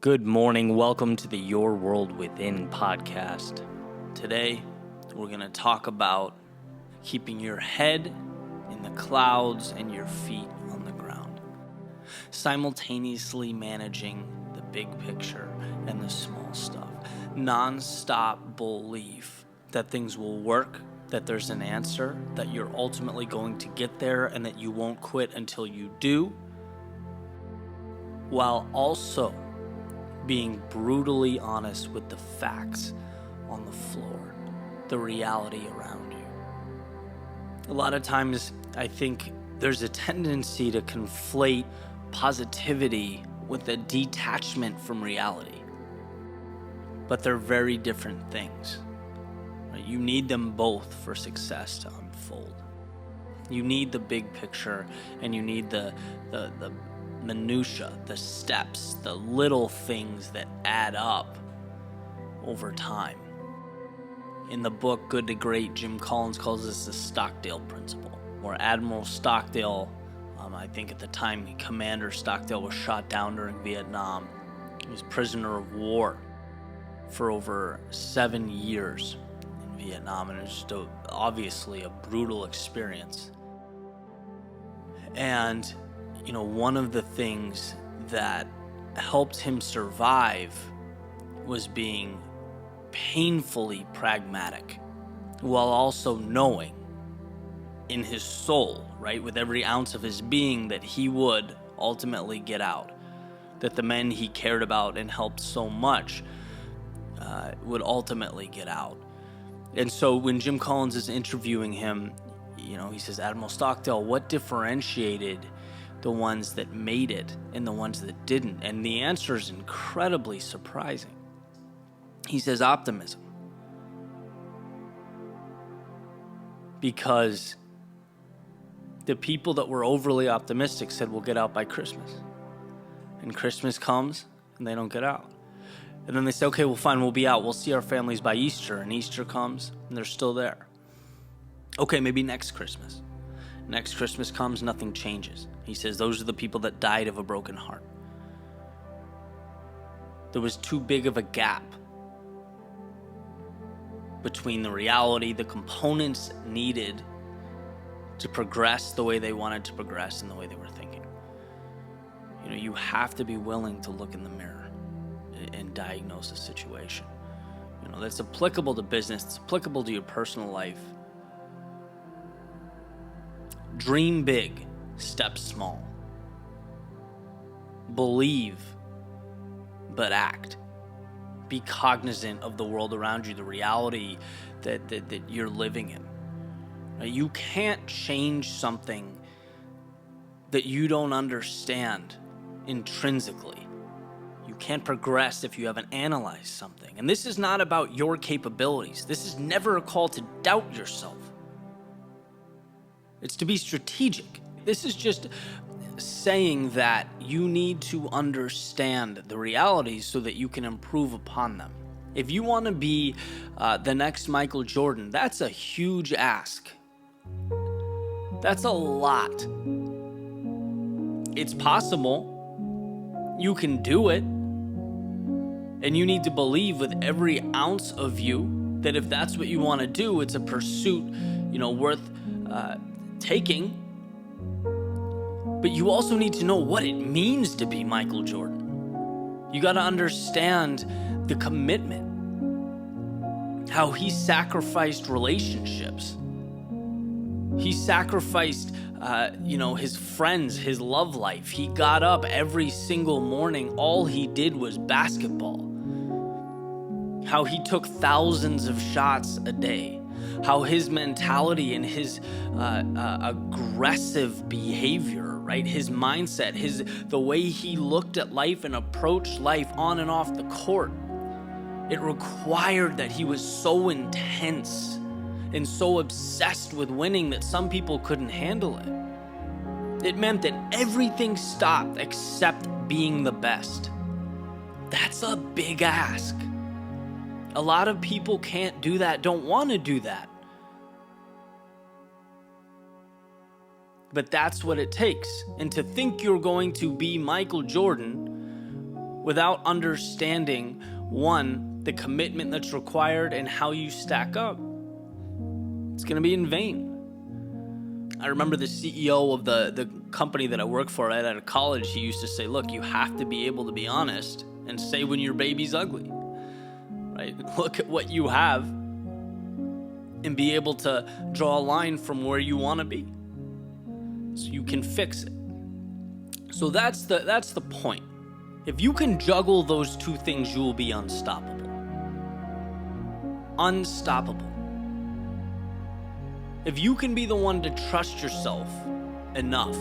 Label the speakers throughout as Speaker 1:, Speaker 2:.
Speaker 1: Good morning. Welcome to the Your World Within podcast. Today, we're going to talk about keeping your head in the clouds and your feet on the ground. Simultaneously managing the big picture and the small stuff. Non-stop belief that things will work, that there's an answer, that you're ultimately going to get there, and that you won't quit until you do, while also being brutally honest with the facts on the floor, the reality around you. A lot of times, I think there's a tendency to conflate positivity with a detachment from reality. But they're very different things. Right? You need them both for success to unfold. You need the big picture, and you need the minutia, the steps, the little things that add up over time. In the book Good to Great, Jim Collins calls this the Stockdale principle, where Admiral Stockdale, I think at the time Commander Stockdale was shot down during Vietnam. He was prisoner of war for over 7 years in Vietnam, and it was just obviously a brutal experience. And one of the things that helped him survive was being painfully pragmatic, while also knowing in his soul, right, with every ounce of his being, that he would ultimately get out, that the men he cared about and helped so much would ultimately get out. And so when Jim Collins is interviewing him, he says, Admiral Stockdale, what differentiated the ones that made it and the ones that didn't? And the answer is incredibly surprising. He says optimism. Because the people that were overly optimistic said we'll get out by Christmas. And Christmas comes and they don't get out. And then they say, okay, well fine, we'll be out. We'll see our families by Easter. And Easter comes and they're still there. Okay, maybe next Christmas. Next Christmas comes, nothing changes. He says those are the people that died of a broken heart. There was too big of a gap between the reality, the components needed to progress the way they wanted to progress and the way they were thinking. You have to be willing to look in the mirror and diagnose a situation. That's applicable to business, it's applicable to your personal life. Dream big, step small. Believe, but act. Be cognizant of the world around you, the reality that you're living in. Now, you can't change something that you don't understand intrinsically. You can't progress if you haven't analyzed something. And this is not about your capabilities. This is never a call to doubt yourself. It's to be strategic. This is just saying that you need to understand the realities so that you can improve upon them. If you want to be the next Michael Jordan, that's a huge ask. That's a lot. It's possible. You can do it. And you need to believe with every ounce of you that if that's what you want to do, it's a pursuit, worth taking. But you also need to know what it means to be Michael Jordan. You got to understand the commitment, how he sacrificed relationships. He sacrificed, his friends, his love life. He got up every single morning. All he did was basketball. How he took thousands of shots a day. How his mentality and his aggressive behavior, right? His mindset, the way he looked at life and approached life on and off the court. It required that he was so intense and so obsessed with winning that some people couldn't handle it. It meant that everything stopped except being the best. That's a big ask. A lot of people can't do that, don't want to do that. But that's what it takes. And to think you're going to be Michael Jordan without understanding, one, the commitment that's required and how you stack up, it's going to be in vain. I remember the CEO of the company that I worked for right out of college, he used to say, look, you have to be able to be honest and say when your baby's ugly, right? Look at what you have and be able to draw a line from where you want to be so you can fix it. So that's the point. If you can juggle those two things, you will be unstoppable. Unstoppable. If you can be the one to trust yourself enough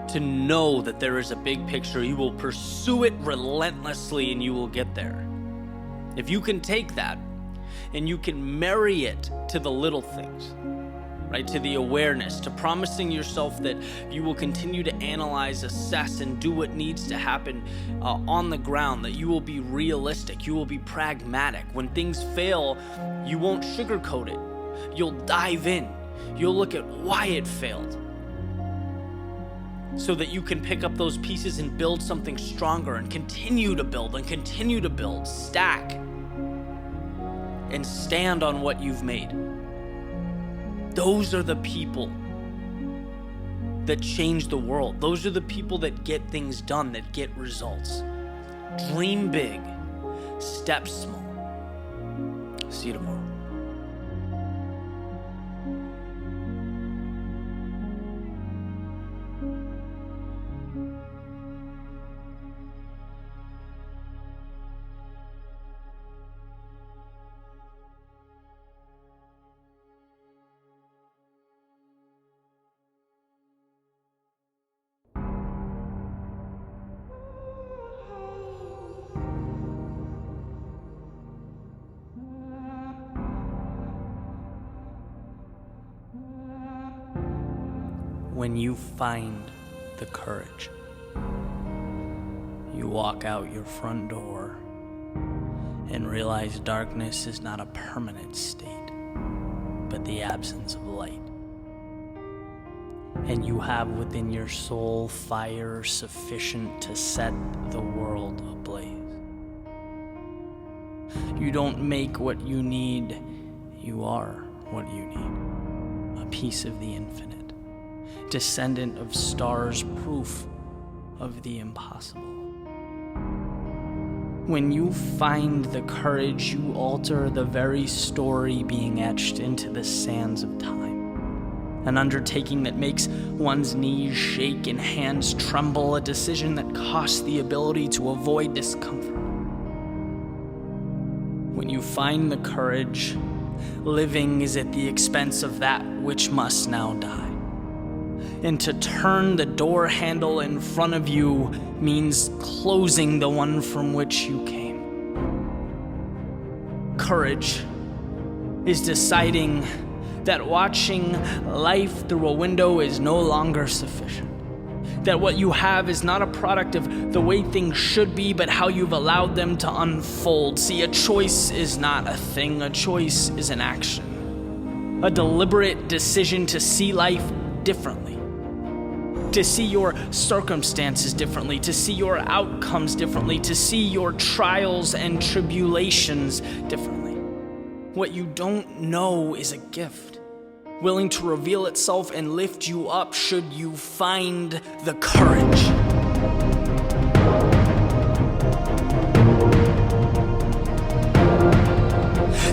Speaker 1: to know that there is a big picture, you will pursue it relentlessly and you will get there. If you can take that and you can marry it to the little things, right, to the awareness, to promising yourself that you will continue to analyze, assess, and do what needs to happen on the ground, that you will be realistic, you will be pragmatic. When things fail, you won't sugarcoat it. You'll dive in. You'll look at why it failed so that you can pick up those pieces and build something stronger and continue to build, stack, and stand on what you've made. Those are the people that change the world. Those are the people that get things done, that get results. Dream big, step small. See you tomorrow. When you find the courage, you walk out your front door and realize darkness is not a permanent state, but the absence of light. And you have within your soul fire sufficient to set the world ablaze. You don't make what you need, you are what you need. A piece of the infinite. Descendant of stars, proof of the impossible. When you find the courage, you alter the very story being etched into the sands of time. An undertaking that makes one's knees shake and hands tremble, a decision that costs the ability to avoid discomfort. When you find the courage, living is at the expense of that which must now die. And to turn the door handle in front of you means closing the one from which you came. Courage is deciding that watching life through a window is no longer sufficient. That what you have is not a product of the way things should be, but how you've allowed them to unfold. See, a choice is not a thing, a choice is an action. A deliberate decision to see life differently. To see your circumstances differently, to see your outcomes differently, to see your trials and tribulations differently. What you don't know is a gift, willing to reveal itself and lift you up should you find the courage.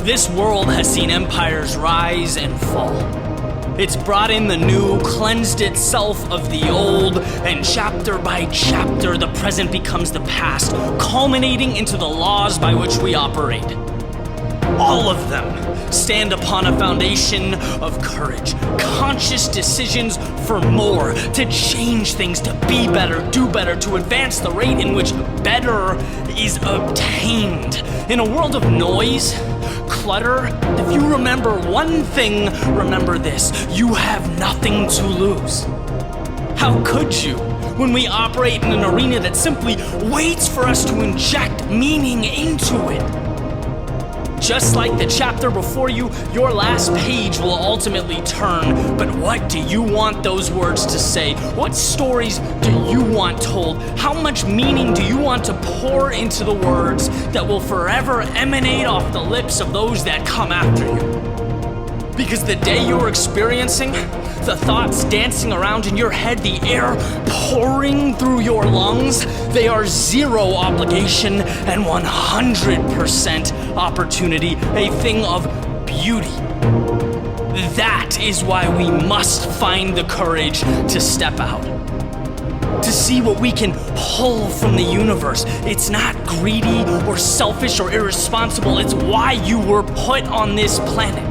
Speaker 1: This world has seen empires rise and fall. It's brought in the new, cleansed itself of the old, and chapter by chapter, the present becomes the past, culminating into the laws by which we operate. All of them stand upon a foundation of courage, conscious decisions for more, to change things, to be better, do better, to advance the rate in which better is obtained. In a world of noise, clutter, if you remember one thing, remember this: you have nothing to lose. How could you, when we operate in an arena that simply waits for us to inject meaning into it?
Speaker 2: Just like the chapter before you, your last page will ultimately turn. But what do you want those words to say? What stories do you want told? How much meaning do you want to pour into the words that will forever emanate off the lips of those that come after you? Because the day you're experiencing, the thoughts dancing around in your head, the air pouring through your lungs, they are zero obligation and 100% opportunity, a thing of beauty. That is why we must find the courage to step out, to see what we can pull from the universe. It's not greedy or selfish or irresponsible. It's why you were put on this planet.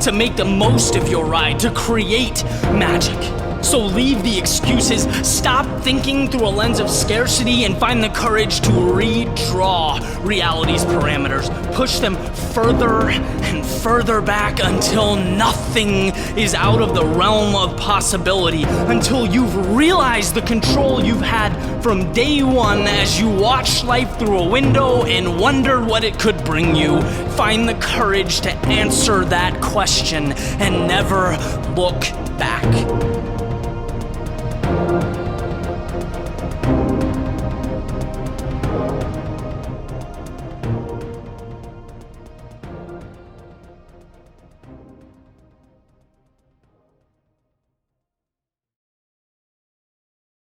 Speaker 2: To make the most of your ride, to create magic. So leave the excuses, stop thinking through a lens of scarcity, and find the courage to redraw reality's parameters. Push them further and further back until nothing is out of the realm of possibility, until you've realized the control you've had from day one as you watched life through a window and wondered what it could bring you. Find the courage to answer that question and never look back.